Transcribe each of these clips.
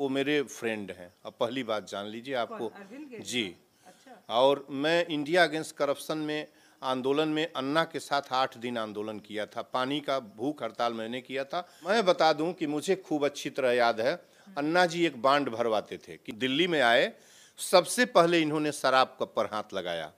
वो मेरे फ्रेंड हैं। अब पहली बात जान लीजिए आपको। जी। अच्छा। और मैं इंडिया अगेंस्ट करप्शन में आंदोलन में अन्ना के साथ 8 दिन आंदोलन किया था। पानी का भूख हड़ताल मैंने किया था। मैं बता दूं कि मुझे खूब अच्छी तरह याद है, अन्ना जी एक बांड भरवाते थे कि दिल्ली में आए, सबसे पहले इन्होंने शराब पर हाथ लगाया।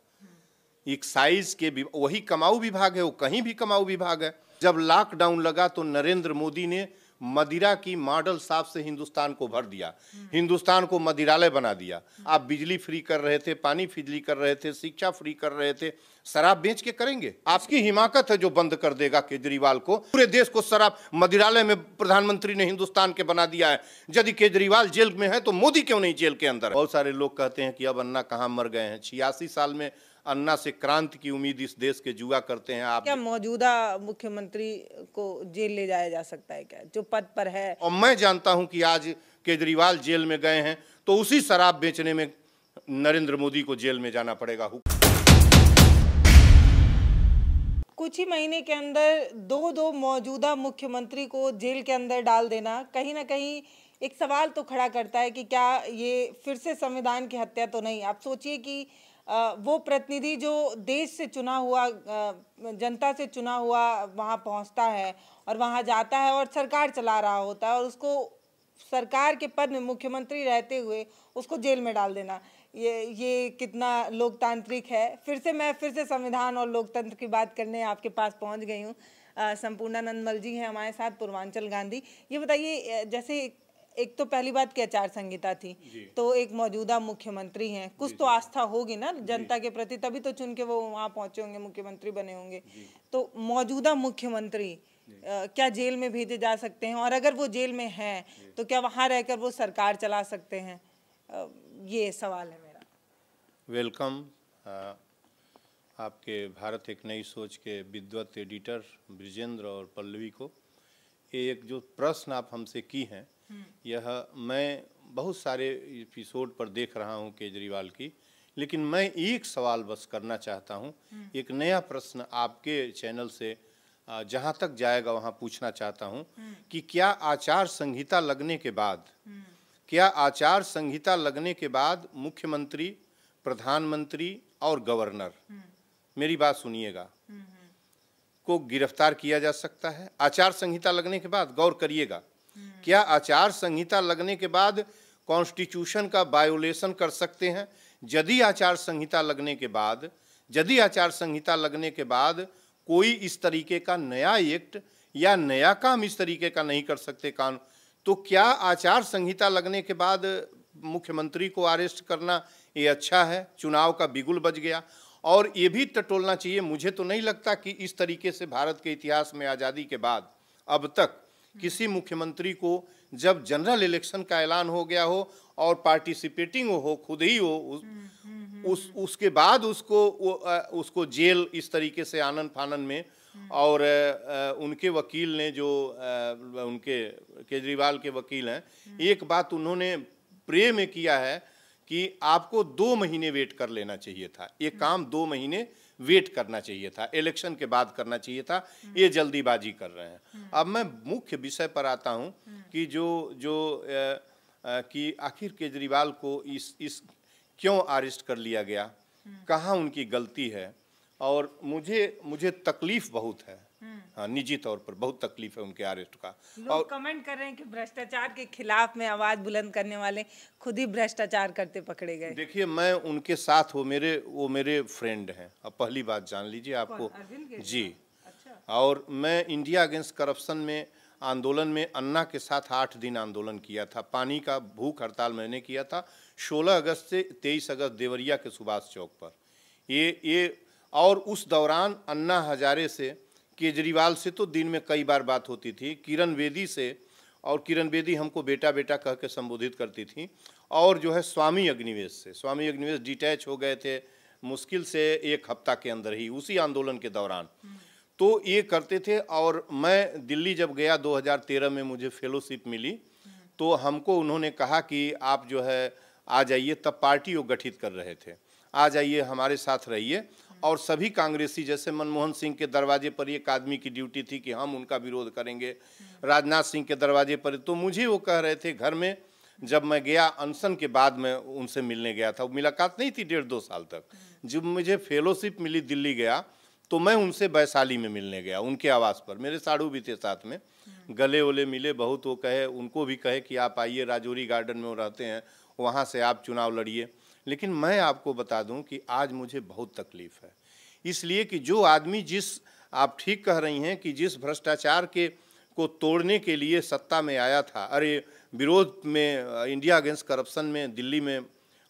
एक्साइज के वही कमाऊ विभाग है, वो कहीं भी कमाऊ विभाग है। जब लॉकडाउन लगा तो नरेंद्र मोदी ने मदिरा की मॉडल शॉप से हिंदुस्तान को भर दिया, हिंदुस्तान को मदिरालय बना दिया। आप बिजली फ्री कर रहे थे, पानी फ्री कर रहे थे, शिक्षा फ्री कर रहे थे, शराब बेच के करेंगे? आपकी हिमाकत है जो बंद कर देगा केजरीवाल को। पूरे देश को शराब मदिरालय में प्रधानमंत्री ने हिंदुस्तान के बना दिया है। यदि केजरीवाल जेल में है तो मोदी क्यों नहीं जेल के अंदर? बहुत सारे लोग कहते हैं कि अब अन्ना कहाँ मर गए हैं। 86 साल में अन्ना से क्रांति की उम्मीद इस देश के जुआ करते हैं। आप क्या मौजूदा मुख्यमंत्री को जेल ले जाया जा सकता है क्या, जो पद पर है? और मैं जानता हूं कि आज केजरीवाल जेल में गए हैं तो उसी शराब बेचने में नरेंद्र मोदी को जेल में जाना पड़ेगा। कुछ ही महीने के अंदर दो मौजूदा मुख्यमंत्री को जेल के अंदर डाल देना कहीं ना कहीं एक सवाल तो खड़ा करता है कि क्या ये फिर से संविधान की हत्या तो नहीं? आप सोचिए कि वो प्रतिनिधि जो देश से चुना हुआ, जनता से चुना हुआ वहाँ पहुँचता है और वहाँ जाता है और सरकार चला रहा होता है, और उसको सरकार के पद में मुख्यमंत्री रहते हुए उसको जेल में डाल देना, ये कितना लोकतांत्रिक है? मैं फिर से संविधान और लोकतंत्र की बात करने आपके पास पहुंच गई हूँ। संपूर्णानंद मल जी हैं हमारे साथ, पूर्वांचल गांधी। ये बताइए, जैसे एक तो पहली बात की आचार संहिता थी, तो एक मौजूदा मुख्यमंत्री हैं, कुछ तो आस्था होगी ना जनता के प्रति, तभी तो चुन के वो वहाँ पहुंचे होंगे, मुख्यमंत्री बने होंगे। तो मौजूदा मुख्यमंत्री क्या जेल में भेजे जा सकते हैं? और अगर वो जेल में हैं तो क्या वहाँ रहकर वो सरकार चला सकते हैं? ये सवाल है मेरा। वेलकम आपके भारत एक नई सोच के विद्वत एडिटर ब्रिजेंद्र और पल्लवी को। ये एक जो प्रश्न आप हमसे की हैं, यह मैं बहुत सारे एपिसोड पर देख रहा हूं केजरीवाल की, लेकिन मैं एक सवाल बस करना चाहता हूं। एक नया प्रश्न आपके चैनल से जहां तक जाएगा वहां पूछना चाहता हूं कि क्या आचार संहिता लगने के बाद मुख्यमंत्री, प्रधानमंत्री और गवर्नर, मेरी बात सुनिएगा, को गिरफ्तार किया जा सकता है आचार संहिता लगने के बाद? गौर करिएगा, क्या आचार संहिता लगने के बाद कॉन्स्टिट्यूशन का वायोलेशन कर सकते हैं? यदि आचार संहिता लगने के बाद कोई इस तरीके का नया एक्ट या नया काम इस तरीके का नहीं कर सकते कानून, तो क्या आचार संहिता लगने के बाद मुख्यमंत्री को अरेस्ट करना ये अच्छा है? चुनाव का बिगुल बज गया। और ये भी टटोलना चाहिए, मुझे तो नहीं लगता कि इस तरीके से भारत के इतिहास में आज़ादी के बाद अब तक किसी मुख्यमंत्री को, जब जनरल इलेक्शन का ऐलान हो गया हो और पार्टिसिपेटिंग हो, खुद ही हो, उसके बाद उसको जेल इस तरीके से आनन फानन में, और उनके वकील ने जो उनके केजरीवाल के वकील हैं, एक बात उन्होंने प्रे में किया है कि आपको 2 महीने वेट कर लेना चाहिए था, ये काम 2 महीने वेट करना चाहिए था, इलेक्शन के बाद करना चाहिए था, ये जल्दीबाजी कर रहे हैं। अब मैं मुख्य विषय पर आता हूं कि कि आखिर केजरीवाल को इस क्यों अरेस्ट कर लिया गया, कहाँ उनकी गलती है? और मुझे तकलीफ बहुत है, हाँ, निजी तौर पर बहुत तकलीफ है उनके अरेस्ट का। लोग कमेंट कर रहे हैं कि भ्रष्टाचार के खिलाफ में आवाज बुलंद करने वाले खुद ही भ्रष्टाचार करते पकड़े गए। देखिए, मैं उनके साथ वो मेरे फ्रेंड हैं। अब पहली बात जान लीजिए आपको। जी। अच्छा। और मैं इंडिया अगेंस्ट करप्शन में आंदोलन में अन्ना के साथ 8 दिन आंदोलन किया था। पानी का भूख हड़ताल मैंने किया था 16 अगस्त से 23 अगस्त देवरिया के सुभाष चौक पर। ये और उस दौरान अन्ना हजारे से, केजरीवाल से तो दिन में कई बार बात होती थी, किरण बेदी से, और किरण बेदी हमको बेटा बेटा कह के संबोधित करती थी, और जो है स्वामी अग्निवेश से। स्वामी अग्निवेश डिटैच हो गए थे मुश्किल से 1 हफ्ता के अंदर ही, उसी आंदोलन के दौरान। तो ये करते थे। और मैं दिल्ली जब गया 2013 में, मुझे फेलोशिप मिली, तो हमको उन्होंने कहा कि आप जो है आ जाइए, तब पार्टी वो गठित कर रहे थे, आ जाइए हमारे साथ रहिए। और सभी कांग्रेसी, जैसे मनमोहन सिंह के दरवाजे पर एक आदमी की ड्यूटी थी कि हम उनका विरोध करेंगे, राजनाथ सिंह के दरवाजे पर, तो मुझे वो कह रहे थे घर में जब मैं गया अनशन के बाद मैं उनसे मिलने गया था, मुलाकात नहीं थी 1.5-2 साल तक। जब मुझे फेलोशिप मिली दिल्ली गया तो मैं उनसे वैशाली में मिलने गया, उनके आवास पर। मेरे साड़ू भी थे साथ में, गले वले मिले बहुत। वो कहे, उनको भी कहे कि आप आइए, राजौरी गार्डन में वो रहते हैं, वहाँ से आप चुनाव लड़िए। लेकिन मैं आपको बता दूं कि आज मुझे बहुत तकलीफ है, इसलिए कि जो आदमी, जिस, आप ठीक कह रही हैं कि जिस भ्रष्टाचार के को तोड़ने के लिए सत्ता में आया था, अरे विरोध में, इंडिया अगेंस्ट करप्शन में दिल्ली में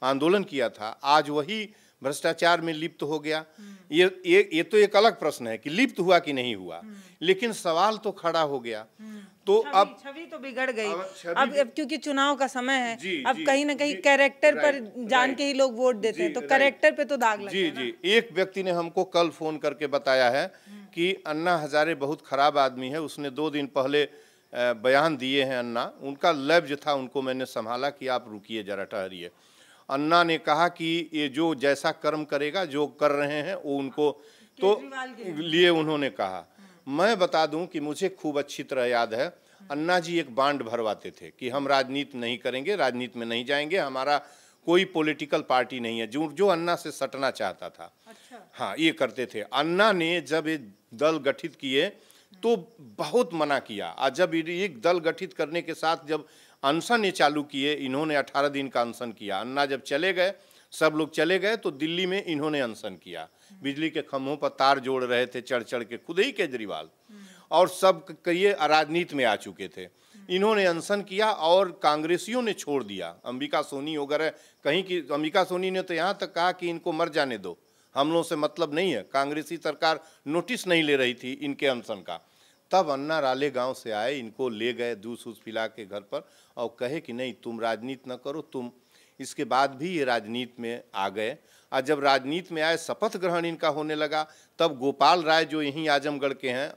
आंदोलन किया था, आज वही भ्रष्टाचार में लिप्त हो गया। ये तो एक अलग प्रश्न है कि लिप्त हुआ कि नहीं हुआ, लेकिन सवाल तो खड़ा हो गया। तो अब छवि तो बिगड़ गई। अब क्योंकि चुनाव का समय है, अब कहीं ना कहीं कैरेक्टर पर जान के ही लोग वोट देते हैं, तो कैरेक्टर पे तो दाग लगता है। जी। एक व्यक्ति ने हमको कल फोन करके बताया है कि अन्ना हजारे बहुत खराब आदमी है। उसने 2 दिन पहले बयान दिए हैं अन्ना, उनका लफ्ज था, उनको मैंने संभाला कि आप रुकिए जरा, ठहरिए। अन्ना ने कहा कि ये जो जैसा कर्म करेगा, जो कर रहे हैं वो उनको तो लिए उन्होंने कहा। मैं बता दूं कि मुझे खूब अच्छी तरह याद है, अन्ना जी एक बांड भरवाते थे कि हम राजनीति नहीं करेंगे, राजनीति में नहीं जाएंगे, हमारा कोई पॉलिटिकल पार्टी नहीं है, जो अन्ना से सटना चाहता था। अच्छा। हाँ, ये करते थे। अन्ना ने जब ये दल गठित किए तो बहुत मना किया, और जब एक दल गठित करने के साथ जब अनशन ये चालू किए, इन्होंने 18 दिन का अनशन किया। अन्ना जब चले गए, सब लोग चले गए, तो दिल्ली में इन्होंने अनशन किया। बिजली के खंभों पर तार जोड़ रहे थे चढ़ चढ़ के, खुद ही केजरीवाल, और सब ये राजनीति में आ चुके थे। इन्होंने अनशन किया और कांग्रेसियों ने छोड़ दिया। अंबिका सोनी वगैरह, कहीं की अंबिका सोनी ने तो यहाँ तक कहा कि इनको मर जाने दो, हम लोगों से मतलब नहीं है। कांग्रेसी सरकार नोटिस नहीं ले रही थी इनके अनशन का। तब अन्ना रालेगांव से आए, इनको ले गए दूध पिला के घर पर, और कहे कि नहीं, तुम राजनीति न करो तुम। इसके बाद भी ये राजनीति में आ गए, और जब राजनीति में आए, शपथ ग्रहण इनका होने लगा, तब गोपाल राय जो यहीं आजमगढ़ के हैं,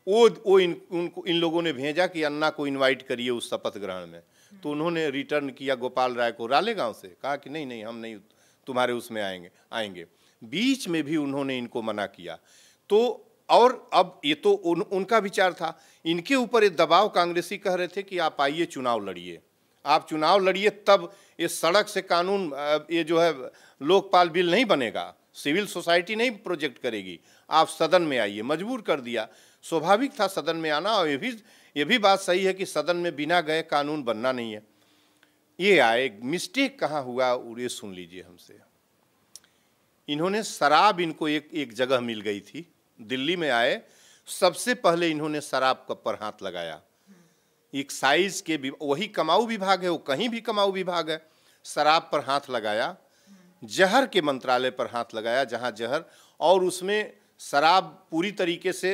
वो इन लोगों ने भेजा कि अन्ना को इनवाइट करिए उस शपथ ग्रहण में। तो उन्होंने रिटर्न किया गोपाल राय को रालेगांव से, कहा कि नहीं नहीं, हम नहीं तुम्हारे उसमें आएंगे। बीच में भी उन्होंने इनको मना किया। तो और अब ये तो उनका विचार था, इनके ऊपर ये दबाव कांग्रेसी कह रहे थे कि आप आइए चुनाव लड़िए, आप चुनाव लड़िए, तब ये सड़क से कानून, ये जो है लोकपाल बिल नहीं बनेगा, सिविल सोसाइटी नहीं प्रोजेक्ट करेगी, आप सदन में आइए। मजबूर कर दिया। स्वाभाविक था सदन में आना, और ये भी बात सही है कि सदन में बिना गए कानून बनना नहीं है। ये आए, मिस्टेक कहाँ हुआ ये सुन लीजिए हमसे। इन्होंने शराब, इनको एक जगह मिल गई थी, दिल्ली में आए, सबसे पहले इन्होंने शराब पर हाथ लगाया। एक्साइज के वही कमाऊ विभाग है, वो कहीं भी कमाऊ विभाग है, शराब पर हाथ लगाया। जहर के मंत्रालय पर हाथ लगाया, जहां जहर, और उसमें शराब पूरी तरीके से,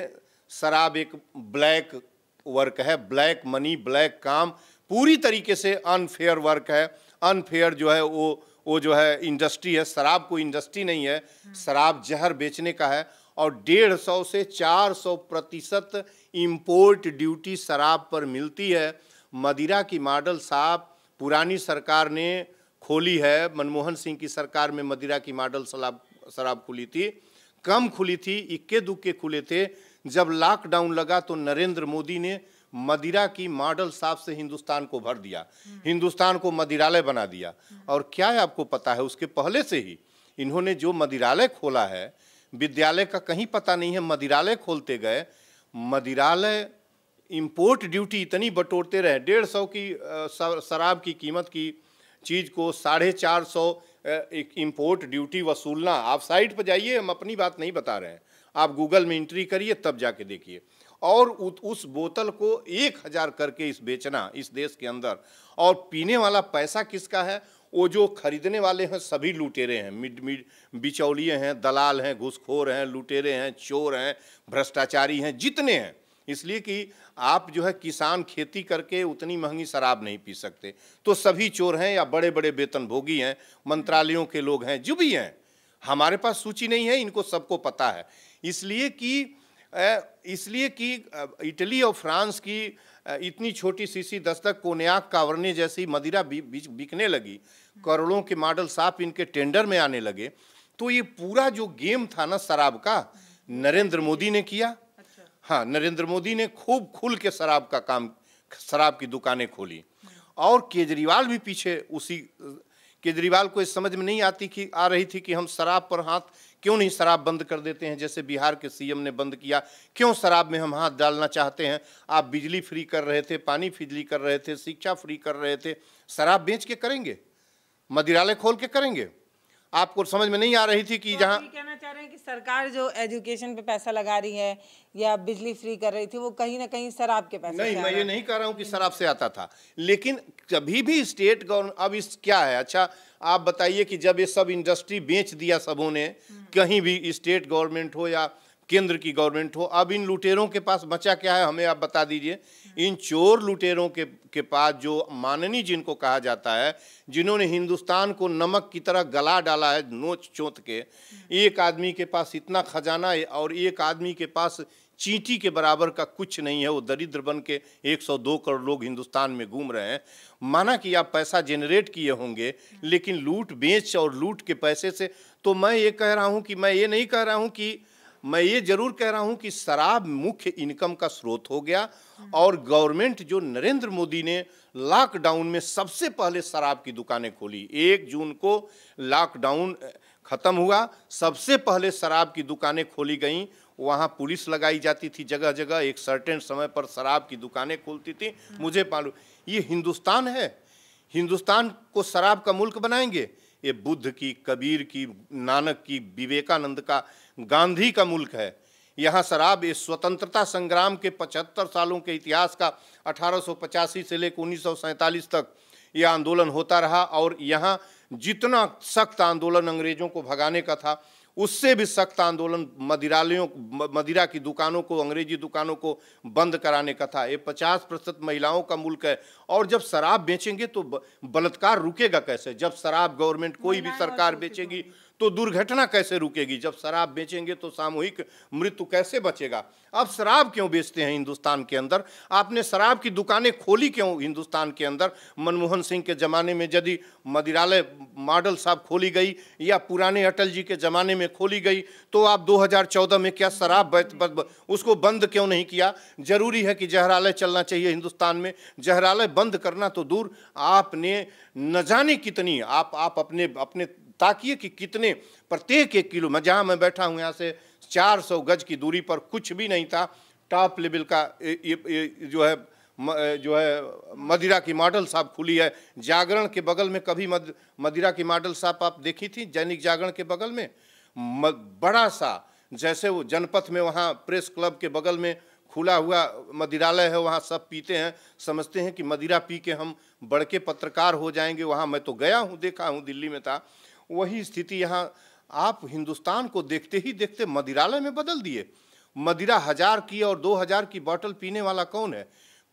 शराब एक ब्लैक वर्क है, ब्लैक मनी, ब्लैक काम, पूरी तरीके से अनफेयर वर्क है। अनफेयर जो है वो जो है इंडस्ट्री है, शराब को इंडस्ट्री नहीं है, शराब जहर बेचने का है। और 150 से 400% इंपोर्ट ड्यूटी शराब पर मिलती है। मदिरा की मॉडल शॉप पुरानी सरकार ने खोली है, मनमोहन सिंह की सरकार में मदिरा की मॉडल शराब खुली थी, कम खुली थी, इक्के दुक्के खुले थे। जब लॉकडाउन लगा तो नरेंद्र मोदी ने मदिरा की मॉडल शॉप से हिंदुस्तान को भर दिया, हिंदुस्तान को मदिरालय बना दिया। और क्या है आपको पता है, उसके पहले से ही इन्होंने जो मदिरालय खोला है, विद्यालय का कहीं पता नहीं है, मदिरालय खोलते गए। मदिरालय इंपोर्ट ड्यूटी इतनी बटोरते रहे, 150 की शराब की कीमत की चीज़ को 450 इंपोर्ट ड्यूटी वसूलना। आप साइट पर जाइए, हम अपनी बात नहीं बता रहे हैं, आप गूगल में एंट्री करिए तब जाके देखिए। और उस बोतल को 1000 करके इस बेचना इस देश के अंदर। और पीने वाला पैसा किसका है? वो जो खरीदने वाले हैं सभी लुटेरे हैं, बिचौलिए हैं, दलाल हैं, घूसखोर हैं, लुटेरे हैं, चोर हैं, भ्रष्टाचारी हैं, जितने हैं। इसलिए कि आप जो है किसान खेती करके उतनी महंगी शराब नहीं पी सकते, तो सभी चोर हैं या बड़े बड़े वेतनभोगी हैं, मंत्रालयों के लोग हैं, जो भी हैं। हमारे पास सूची नहीं है, इनको सबको पता है। इसलिए कि इटली और फ्रांस की इतनी छोटी शीशी दस्तक कोन्याक कावर्ने जैसी मदिरा बिकने लगी, करोड़ों के मॉडल शॉप इनके टेंडर में आने लगे। तो ये पूरा जो गेम था ना शराब का, नरेंद्र मोदी ने किया। हाँ, नरेंद्र मोदी ने खूब खुल के शराब का काम, शराब की दुकानें खोली। और केजरीवाल भी पीछे उसी केजरीवाल को इस समझ में नहीं आ रही थी कि हम शराब पर हाथ क्यों नहीं शराब बंद कर देते हैं, जैसे बिहार के सीएम ने बंद किया। क्यों शराब में हम हाथ डालना चाहते हैं? आप बिजली फ्री कर रहे थे, पानी फ्री कर रहे थे, शिक्षा फ्री कर रहे थे, शराब बेच के करेंगे, मदिरालय खोल के करेंगे? आपको समझ में नहीं आ रही थी कि तो जहाँ कहना चाह रहे हैं कि सरकार जो एजुकेशन पे पैसा लगा रही है या बिजली फ्री कर रही थी, वो कहीं ना कहीं शराब के पैसे नहीं, से आ मैं रहा ये है। नहीं कह रहा हूं कि शराब से आता था, लेकिन कभी भी स्टेट गवर्नमेंट, अब इस क्या है, अच्छा आप बताइए कि जब ये सब इंडस्ट्री बेच दिया सबों ने, कहीं भी स्टेट गवर्नमेंट हो या केंद्र की गवर्नमेंट हो, अब इन लुटेरों के पास बचा क्या है? हमें आप बता दीजिए। इन चोर लुटेरों के पास, जो माननी जिनको कहा जाता है, जिन्होंने हिंदुस्तान को नमक की तरह गला डाला है नोच चोंत के, एक आदमी के पास इतना खजाना है और एक आदमी के पास चींटी के बराबर का कुछ नहीं है। वो दरिद्र बन के 102 करोड़ लोग हिंदुस्तान में घूम रहे हैं। माना कि आप पैसा जनरेट किए होंगे, लेकिन लूट बेच और लूट के पैसे से, तो मैं ये कह रहा हूँ कि मैं ये नहीं कह रहा हूँ कि, मैं ये जरूर कह रहा हूं कि शराब मुख्य इनकम का स्रोत हो गया। और गवर्नमेंट जो नरेंद्र मोदी ने लॉकडाउन में सबसे पहले शराब की दुकानें खोली, 1 जून को लॉकडाउन खत्म हुआ, सबसे पहले शराब की दुकानें खोली गईं। वहां पुलिस लगाई जाती थी, जगह जगह एक सर्टेन समय पर शराब की दुकानें खुलती थी। मुझे मालूम, ये हिंदुस्तान है, हिंदुस्तान को शराब का मुल्क बनाएंगे? ये बुद्ध की, कबीर की, नानक की, विवेकानंद का, गांधी का मुल्क है। यहाँ शराब इस स्वतंत्रता संग्राम के 75 सालों के इतिहास का 1885 से लेकर 1947 तक ये आंदोलन होता रहा। और यहाँ जितना सख्त आंदोलन अंग्रेजों को भगाने का था, उससे भी सख्त आंदोलन मदिरा की दुकानों को, अंग्रेजी दुकानों को बंद कराने का था। ये 50% महिलाओं का मुल्क है। और जब शराब बेचेंगे तो बलात्कार रुकेगा कैसे? जब शराब गवर्नमेंट, कोई भी सरकार बेचेगी तो दुर्घटना कैसे रुकेगी? जब शराब बेचेंगे तो सामूहिक मृत्यु कैसे बचेगा? अब शराब क्यों बेचते हैं हिंदुस्तान के अंदर? आपने शराब की दुकानें खोली क्यों हिंदुस्तान के अंदर? मनमोहन सिंह के ज़माने में यदि मदिरालय मॉडल साहब खोली गई या पुराने अटल जी के ज़माने में खोली गई, तो आप 2014 में क्या शराब उसको बंद क्यों नहीं किया? जरूरी है कि जहरालय चलना चाहिए हिंदुस्तान में। जहरालय बंद करना तो दूर, आपने न जाने कितनी, आप अपने ताकिए कि कितने, प्रत्येक 1 किलो, मैं जहाँ मैं बैठा हूँ यहाँ से 400 गज की दूरी पर कुछ भी नहीं था। टॉप लेवल का ये जो है मदिरा की मॉडल साहब खुली है। जागरण के बगल में कभी मदिरा की मॉडल साहब आप देखी थी? दैनिक जागरण के बगल में बड़ा सा, जैसे वो जनपथ में वहाँ प्रेस क्लब के बगल में खुला हुआ मदिरालय है, वहाँ सब पीते हैं, समझते हैं कि मदिरा पी के हम बड़के पत्रकार हो जाएंगे। वहाँ मैं तो गया हूँ, देखा हूँ, दिल्ली में था। वही स्थिति यहाँ, आप हिंदुस्तान को देखते ही देखते मदिरालय में बदल दिए। मदिरा 1000 की और 2000 की बोतल पीने वाला कौन है?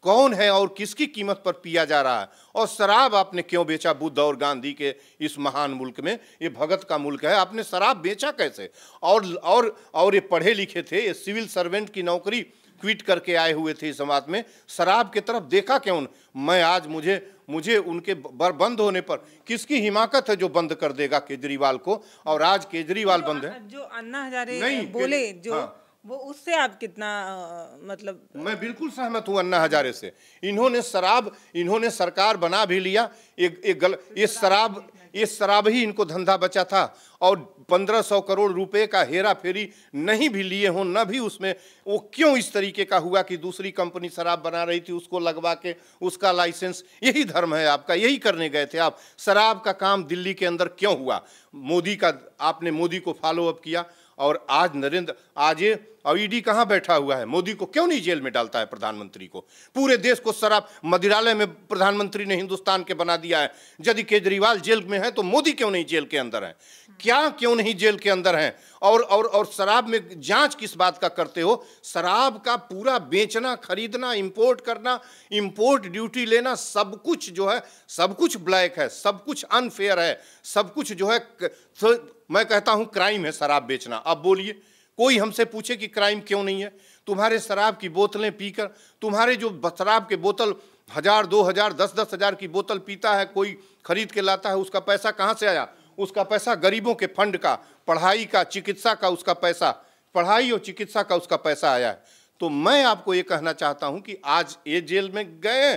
कौन है और किसकी कीमत पर पिया जा रहा है? और शराब आपने क्यों बेचा बुद्ध और गांधी के इस महान मुल्क में? ये भगत का मुल्क है, आपने शराब बेचा कैसे? और ये पढ़े लिखे थे, ये सिविल सर्वेंट की नौकरी क्विट करके आए हुए थे इस समाज में, शराब की तरफ देखा क्यों? मैं आज मुझे उनके बंद होने पर किसकी हिमाकत है जो बंद कर देगा केजरीवाल को? और आज केजरीवाल बंद है। जो अन्ना हजारे बोले, जो हाँ, वो उससे आप कितना मतलब? मैं बिल्कुल सहमत हूं अन्ना हजारे से। इन्होंने सरकार बना भी लिया। ये शराब ही इनको धंधा बचा था। और 1500 करोड़ रुपए का हेरा फेरी नहीं भी लिए हों, न भी उसमें, वो क्यों इस तरीके का हुआ कि दूसरी कंपनी शराब बना रही थी, उसको लगवा के उसका लाइसेंस, यही धर्म है आपका, यही करने गए थे आप। शराब का काम दिल्ली के अंदर क्यों हुआ? आपने मोदी को फॉलो अप किया। और आज ये ईडी कहाँ बैठा हुआ है? मोदी को क्यों नहीं जेल में डालता है प्रधानमंत्री को? पूरे देश को शराब मदिरालय में प्रधानमंत्री ने हिंदुस्तान के बना दिया है। यदि केजरीवाल जेल में है तो मोदी क्यों नहीं जेल के अंदर है? क्यों नहीं जेल के अंदर हैं? और शराब में जांच किस बात का करते हो? शराब का पूरा बेचना, खरीदना, इंपोर्ट करना, इंपोर्ट ड्यूटी लेना, सब कुछ जो है, सब कुछ ब्लैक है, सब कुछ अनफेयर है, सब कुछ जो है, मैं कहता हूं क्राइम है शराब बेचना। अब बोलिए, कोई हमसे पूछे कि क्राइम क्यों नहीं है? तुम्हारे शराब की बोतलें पीकर, तुम्हारे जो शराब के बोतल 1000, 2000, 10-10 हजार की बोतल पीता है, कोई खरीद के लाता है, उसका पैसा कहाँ से आया? उसका पैसा गरीबों के फंड का, पढ़ाई का, चिकित्सा का, उसका पैसा, पढ़ाई और चिकित्सा का उसका पैसा आया है। तो मैं आपको ये कहना चाहता हूं कि आज ये जेल में गए,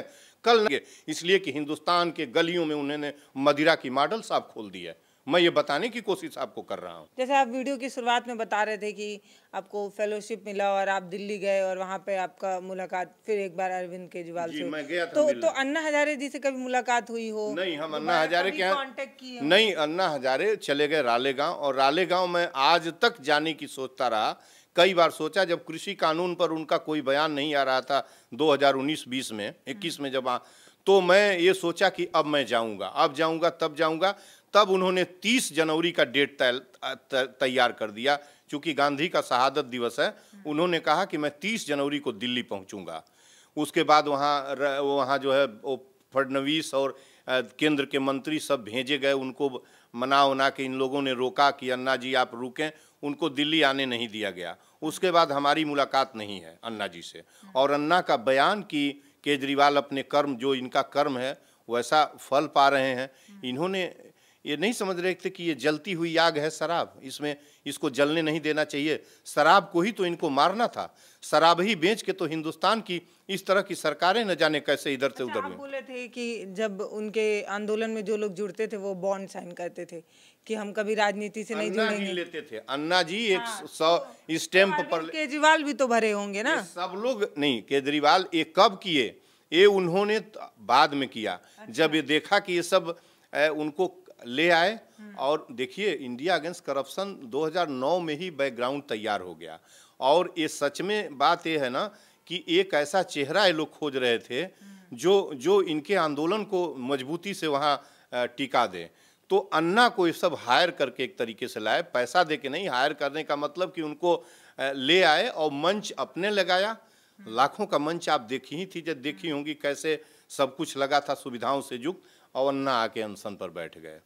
कल नहीं, इसलिए कि हिंदुस्तान के गलियों में उन्होंने मदिरा की मॉडल साहब खोल दी है। मैं ये बताने की कोशिश आपको कर रहा हूँ। जैसे आप वीडियो की शुरुआत में बता रहे थे कि आपको फेलोशिप मिला और आप दिल्ली गए और वहाँ पे आपका मुलाकात फिर एक बार अरविंद केजरीवाल जी, से मैं गया था तो मिलने। अन्ना हजारे जी से कभी मुलाकात हुई हो? नहीं, हम अन्ना दोबारा हजारे कभी के यहाँ कांटेक्ट किए हो? नहीं, अन्ना हजारे चले गए रालेगांव, और रालेगांव में आज तक जाने की सोचता रहा। कई बार सोचा, जब कृषि कानून पर उनका कोई बयान नहीं आ रहा था 2019-20 में, 21 में जब तो मैं ये सोचा कि अब मैं जाऊंगा, अब जाऊंगा, तब जाऊंगा। तब उन्होंने 30 जनवरी का डेट तैयार कर दिया, क्योंकि गांधी का शहादत दिवस है। उन्होंने कहा कि मैं 30 जनवरी को दिल्ली पहुंचूंगा। उसके बाद वहाँ जो है वो फडणवीस और केंद्र के मंत्री सब भेजे गए, उनको मना उना के इन लोगों ने रोका कि अन्ना जी आप रुकें, उनको दिल्ली आने नहीं दिया गया। उसके बाद हमारी मुलाकात नहीं है अन्ना जी से। और अन्ना का बयान कि केजरीवाल अपने कर्म, जो इनका कर्म है वैसा फल पा रहे हैं। इन्होंने ये नहीं समझ रहे थे कि ये जलती हुई आग है शराब, इसमें इसको जलने नहीं देना चाहिए। शराब को ही तो इनको मारना था। शराब ही बेच के तो हिंदुस्तान की इस तरह की सरकारें न जाने कैसे इधर से उधर आप हुई। बोले थे कि जब उनके आंदोलन में जो लोग जुड़ते थे वो बॉन्ड साइन करते थे कि हम कभी राजनीति से नहीं अन्ना जी जुड़ेंगे। लेते थे, अन्ना जी एक हाँ, 100 स्टैंप पर अरविंद केजरीवाल भी तो भरे होंगे ना? ये सब लोग नहीं। केजरीवाल ये कब किए? ये उन्होंने बाद में किया, जब ये देखा कि ये सब उनको ले आए। और देखिए, इंडिया अगेंस्ट करप्शन 2009 में ही बैकग्राउंड तैयार हो गया। और ये सच में बात ये है ना कि एक ऐसा चेहरा ये लोग खोज रहे थे जो इनके आंदोलन को मजबूती से वहाँ टिका दे। तो अन्ना को ये सब हायर करके एक तरीके से लाए, पैसा दे के नहीं। हायर करने का मतलब कि उनको ले आए और मंच अपने लगाया। लाखों का मंच आप देखी ही थी, जब देखी होंगी कैसे सब कुछ लगा था सुविधाओं से युक्त। और अन्ना आके अनशन पर बैठ गए।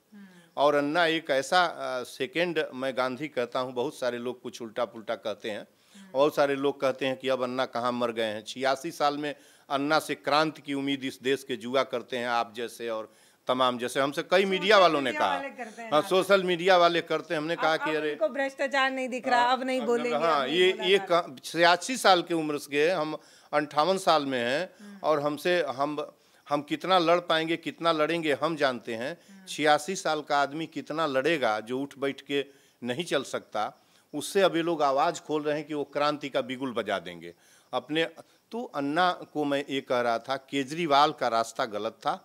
और अन्ना एक ऐसा सेकेंड, मैं गांधी कहता हूँ, बहुत सारे लोग कुछ उल्टा पुल्टा कहते हैं। बहुत सारे लोग कहते हैं कि अब अन्ना कहाँ मर गए हैं। 86 साल में अन्ना से क्रांति की उम्मीद इस देश के जुआ करते हैं आप जैसे और तमाम जैसे। हमसे कई मीडिया वालों ने कहा, हाँ सोशल मीडिया वाले करते हैं। हमने कहा कि अरे इनको भ्रष्टाचार नहीं दिख रहा, अब नहीं बोलेंगे। हाँ, ये 86 साल की उम्र के, हम 58 साल में हैं। और हमसे हम कितना लड़ पाएंगे, कितना लड़ेंगे हम जानते हैं। 86 साल का आदमी कितना लड़ेगा जो उठ बैठ के नहीं चल सकता। उससे अभी लोग आवाज़ खोल रहे हैं कि वो क्रांति का बिगुल बजा देंगे अपने। तो अन्ना को मैं ये कह रहा था, केजरीवाल का रास्ता गलत था।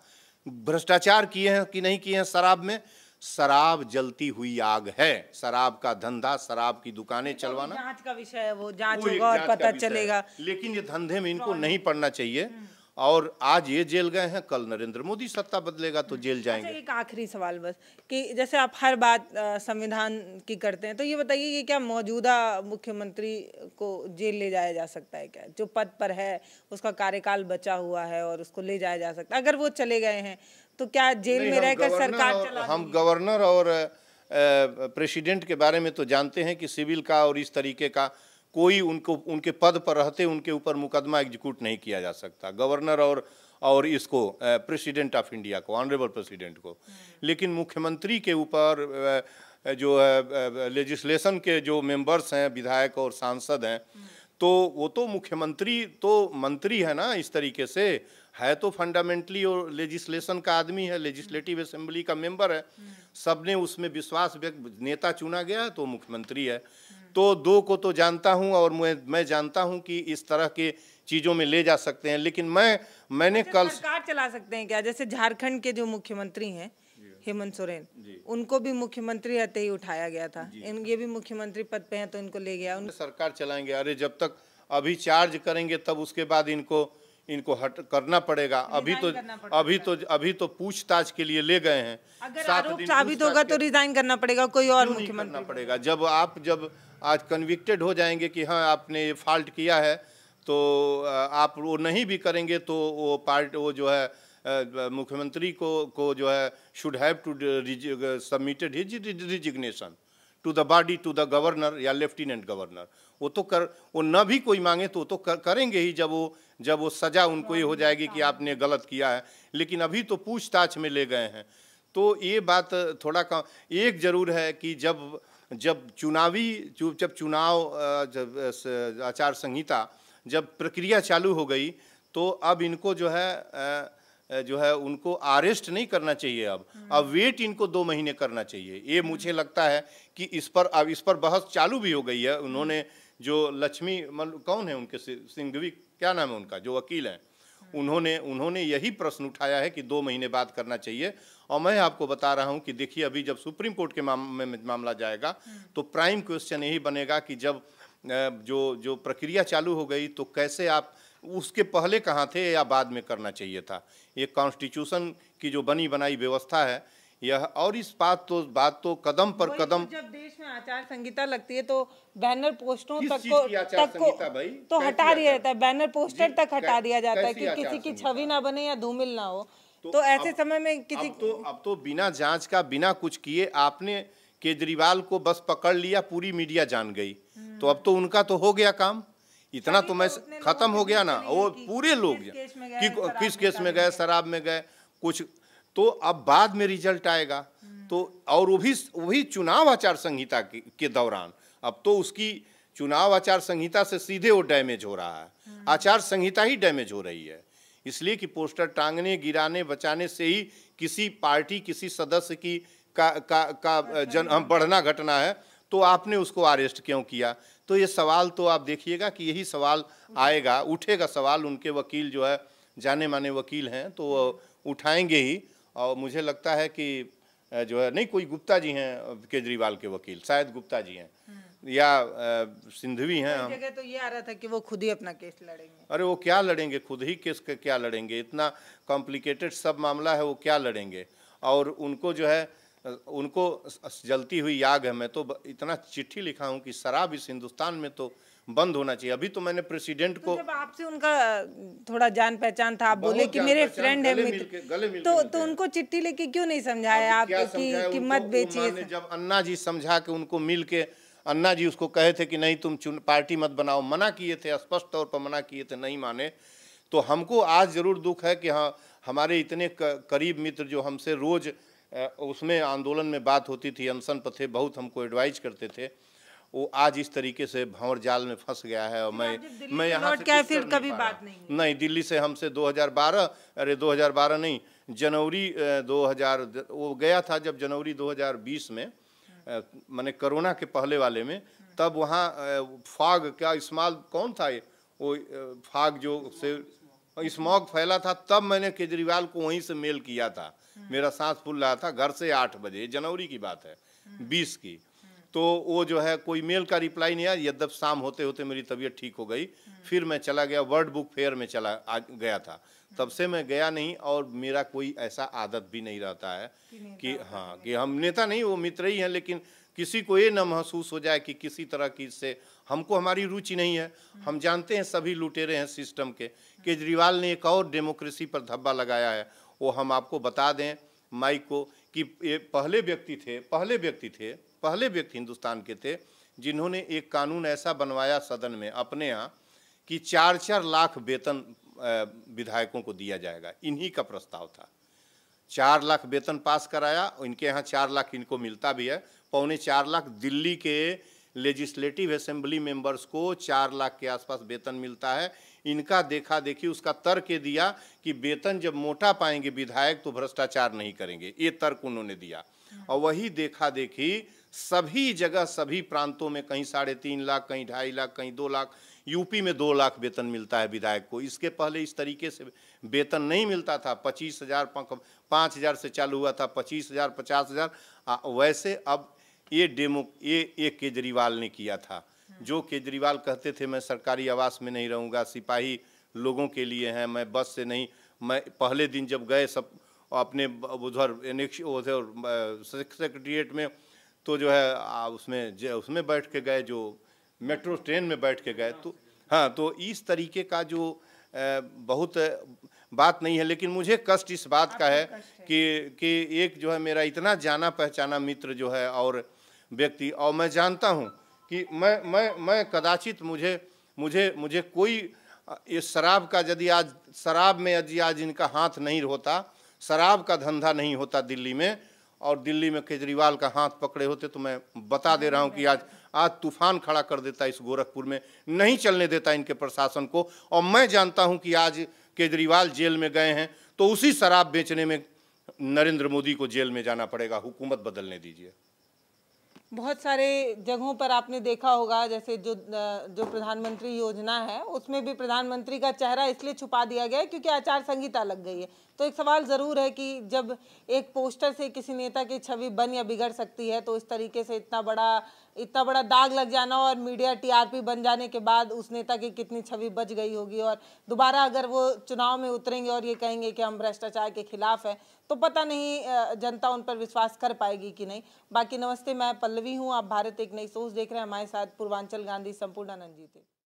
भ्रष्टाचार किए हैं कि नहीं किए हैं शराब में? शराब जलती हुई आग है। शराब का धंधा, शराब की दुकानें चलवाना जांच का विषय है, वो जांच वो एक होगा और जांच का पता विषय है। चलेगा। लेकिन ये धंधे में इनको नहीं पड़ना चाहिए। और आज ये जेल गए हैं, कल नरेंद्र मोदी सत्ता बदलेगा तो जेल जाएंगे। अच्छा, एक आखिरी सवाल बस कि जैसे आप हर बात संविधान की करते हैं, तो ये बताइए कि क्या मौजूदा मुख्यमंत्री को जेल ले जाया जा सकता है क्या? जो पद पर है उसका कार्यकाल बचा हुआ है और उसको ले जाया जा सकता है? अगर वो चले गए हैं तो क्या जेल में रहकर सरकार चला? हम गवर्नर और प्रेसिडेंट के बारे में तो जानते हैं कि सिविल का और इस तरीके का कोई उनके पद पर रहते उनके ऊपर मुकदमा एग्जीक्यूट नहीं किया जा सकता। गवर्नर और इसको प्रेसिडेंट ऑफ इंडिया को, ऑनरेबल प्रेसिडेंट को। लेकिन मुख्यमंत्री के ऊपर जो लेजिस्लेशन के जो मेंबर्स हैं, विधायक और सांसद हैं, तो वो तो मुख्यमंत्री तो मंत्री है ना, इस तरीके से है तो फंडामेंटली और लेजिस्लेशन का आदमी है, लेजिस्लेटिव असेंबली का मेंबर है। सबने उसमें विश्वास व्यक्त, नेता चुना गया तो मुख्यमंत्री है। तो दो को तो जानता हूं और मैं जानता हूं कि इस तरह के चीज़ों में ले जा सकते हैं। लेकिन मैंने कल सरकार चला सकते हैं क्या? जैसे झारखंड के जो मुख्यमंत्री हैं हेमंत सोरेन, उनको भी मुख्यमंत्री रहते ही उठाया गया था। ये भी मुख्यमंत्री पद पे हैं तो इनको ले गया। सरकार चलाएंगे? अरे जब तक अभी चार्ज करेंगे तब उसके बाद इनको हट करना पड़ेगा। अभी तो पूछताछ के लिए ले गए हैं। अगर आरोप साबित होगा तो रिजाइन करना पड़ेगा, कोई और मुख्यमंत्री करना पड़ेगा। जब आज कन्विक्टेड हो जाएंगे कि हाँ आपने ये फॉल्ट किया है, तो आप वो नहीं भी करेंगे तो वो जो है मुख्यमंत्री को जो है should have to submitted his resignation to the body, to the governor या लेफ्टिनेंट गवर्नर। वो न भी कोई मांगे तो करेंगे ही जब वो सजा उनको ये हो जाएगी कि आपने गलत किया है। लेकिन अभी तो पूछताछ में ले गए हैं। तो ये बात थोड़ा कम। एक जरूर है कि जब चुनाव आचार संहिता जब प्रक्रिया चालू हो गई, तो अब इनको जो है जो है उनको अरेस्ट नहीं करना चाहिए। अब वेट इनको 2 महीने करना चाहिए। ये मुझे लगता है कि इस पर बहस चालू भी हो गई है। उन्होंने जो लक्ष्मी कौन है उनके सिंघवी क्या नाम है उनका, जो वकील हैं, उन्होंने यही प्रश्न उठाया है कि 2 महीने बाद करना चाहिए। और मैं आपको बता रहा हूं कि देखिए, अभी जब सुप्रीम कोर्ट के मामला जाएगा तो प्राइम क्वेश्चन यही बनेगा कि जब जो प्रक्रिया चालू हो गई तो कैसे आप उसके पहले कहाँ थे या बाद में करना चाहिए था। ये कॉन्स्टिट्यूशन की जो बनी बनाई व्यवस्था है यह, और इस बात तो कदम पर कदम। जब देश में आचार संहिता लगती है तो बैनर पोस्टरों किस तक चीज की आचार संहिता भाई? तो हटा दिया जाता है, बैनर पोस्टर तक हटा दिया जाता है कैसी कि आचार किसी की संहिता? छवि ना बने या धूमिल ना हो। तो ऐसे समय में किसी अब तो बिना जांच का, बिना कुछ किए आपने केजरीवाल को बस पकड़ लिया, पूरी मीडिया जान गई, तो अब तो उनका तो हो गया काम। इतना तो मैं खत्म हो गया ना। वो पूरे लोग किस केस में गए, शराब में गए, कुछ तो अब बाद में रिजल्ट आएगा। तो और वो भी चुनाव आचार संहिता के दौरान। अब तो उसकी चुनाव आचार संहिता से सीधे वो डैमेज हो रहा है। आचार संहिता ही डैमेज हो रही है, इसलिए कि पोस्टर टांगने, गिराने, बचाने से ही किसी पार्टी, किसी सदस्य की का बढ़ना घटना है, तो आपने उसको अरेस्ट क्यों किया। तो ये सवाल तो आप देखिएगा कि यही सवाल आएगा, उठेगा सवाल। उनके वकील जो है जाने माने वकील हैं, तो उठाएंगे ही। और मुझे लगता है कि जो है, नहीं, कोई गुप्ता जी हैं केजरीवाल के वकील, शायद गुप्ता जी हैं या सिंधवी हैं। हम जगह तो ये आ रहा था कि वो खुद ही अपना केस लड़ेंगे। अरे वो क्या लड़ेंगे, खुद ही केस क्या लड़ेंगे, इतना कॉम्प्लिकेटेड सब मामला है, वो क्या लड़ेंगे। और उनको जो है, उनको जलती हुई आग है। मैं तो इतना चिट्ठी लिखा हूँ कि शराब इस हिंदुस्तान में तो बंद होना चाहिए। अभी तो मैंने प्रेसिडेंट को, जब आपसे उनका थोड़ा जान पहचान था, आप बोले कि मेरे फ्रेंड है, तो उनको चिट्ठी लेके क्यों नहीं समझाया आप कि मत बेचिए। जब अन्ना जी समझा के उनको मिल के, अन्ना जी उसको कहे थे कि नहीं तुम पार्टी मत बनाओ, मना किए थे, स्पष्ट तौर पर मना किए थे, नहीं माने। तो हमको आज जरूर दुख है कि हाँ, हमारे इतने करीब मित्र जो हमसे रोज उसमें आंदोलन में बात होती थी, अनशन पर थे, बहुत हमको एडवाइज करते थे, वो आज इस तरीके से भंवर जाल में फंस गया है। और मैं यहाँ से फिर कभी बात नहीं, दिल्ली से हमसे 2012 नहीं, जनवरी 2000 वो गया था, जब जनवरी 2020 में, मैंने कोरोना के पहले वाले में, तब वहाँ फाग क्या इस्तेमाल कौन था, वो फाग जो से स्मॉग फैला था, तब मैंने केजरीवाल को वहीं से मेल किया था। मेरा सांस फूल रहा था, घर से 8 बजे, जनवरी की बात है 20 की। तो वो जो है कोई मेल का रिप्लाई नहीं आया। यद्यप शाम होते होते मेरी तबीयत ठीक हो गई, फिर मैं चला गया, वर्ल्ड बुक फेयर में गया था, तब से मैं गया नहीं। और मेरा कोई ऐसा आदत भी नहीं रहता है कि हाँ, कि हम नेता नहीं, वो मित्र ही हैं, लेकिन किसी को ये न महसूस हो जाए कि किसी तरह की इससे हमको हमारी रुचि नहीं है। हम जानते हैं सभी लुटेरे हैं सिस्टम के। केजरीवाल ने एक और डेमोक्रेसी पर धब्बा लगाया है, वो हम आपको बता दें माइक को कि ये पहले व्यक्ति हिंदुस्तान के थे जिन्होंने एक कानून ऐसा बनवाया सदन में अपने यहाँ कि 4-4 लाख वेतन विधायकों को दिया जाएगा। इन्हीं का प्रस्ताव था। 4 लाख वेतन पास कराया, इनके यहाँ 4 लाख इनको मिलता भी है, 3.25 लाख दिल्ली के लेजिस्लेटिव असेंबली मेंबर्स को 4 लाख के आसपास वेतन मिलता है। इनका देखा देखी, उसका तर्क दिया कि वेतन जब मोटा पाएंगे विधायक तो भ्रष्टाचार नहीं करेंगे, ये तर्क उन्होंने दिया। और वही देखा देखी सभी जगह, सभी प्रांतों में, कहीं 3.5 लाख, कहीं 2.5 लाख, कहीं 2 लाख, यूपी में 2 लाख वेतन मिलता है विधायक को। इसके पहले इस तरीके से वेतन नहीं मिलता था। 25,000, 5,000 से चालू हुआ था, 25,000, 50,000। वैसे अब ये केजरीवाल ने किया था। जो केजरीवाल कहते थे मैं सरकारी आवास में नहीं रहूँगा, सिपाही लोगों के लिए हैं, मैं बस से नहीं। मैं पहले दिन जब गए सब अपने उधर सेक्रेटरिएट में, तो जो है उसमें बैठ के गए, जो मेट्रो ट्रेन में बैठ के गए। तो हाँ, तो इस तरीके का जो बहुत बात नहीं है। लेकिन मुझे कष्ट इस बात का है कि एक जो है मेरा इतना जाना पहचाना मित्र जो है और व्यक्ति, और मैं जानता हूँ कि मैं कदाचित मुझे कोई इस शराब का, यदि आज शराब में यदि आज इनका हाथ नहीं होता, शराब का धंधा नहीं होता दिल्ली में, और दिल्ली में केजरीवाल का हाथ पकड़े होते, तो मैं बता दे रहा हूं कि आज तूफान खड़ा कर देता इस गोरखपुर में, नहीं चलने देता इनके प्रशासन को। और मैं जानता हूं कि आज केजरीवाल जेल में गए हैं तो उसी शराब बेचने में नरेंद्र मोदी को जेल में जाना पड़ेगा। हुकूमत बदलने दीजिए। बहुत सारे जगहों पर आपने देखा होगा, जैसे जो प्रधानमंत्री योजना है उसमें भी प्रधानमंत्री का चेहरा इसलिए छुपा दिया गया है क्योंकि आचार संहिता लग गई है। तो एक सवाल ज़रूर है कि जब एक पोस्टर से किसी नेता की छवि बन या बिगड़ सकती है, तो इस तरीके से इतना बड़ा दाग लग जाना और मीडिया टीआरपी बन जाने के बाद उस नेता की कितनी छवि बच गई होगी, और दोबारा अगर वो चुनाव में उतरेंगे और ये कहेंगे कि हम भ्रष्टाचार के खिलाफ हैं, तो पता नहीं जनता उन पर विश्वास कर पाएगी कि नहीं। बाकी नमस्ते, मैं पल्लवी हूँ, आप भारत एक नई सोच देख रहे हैं। हमारे साथ पूर्वांचल गांधी संपूर्णानंद जी थे।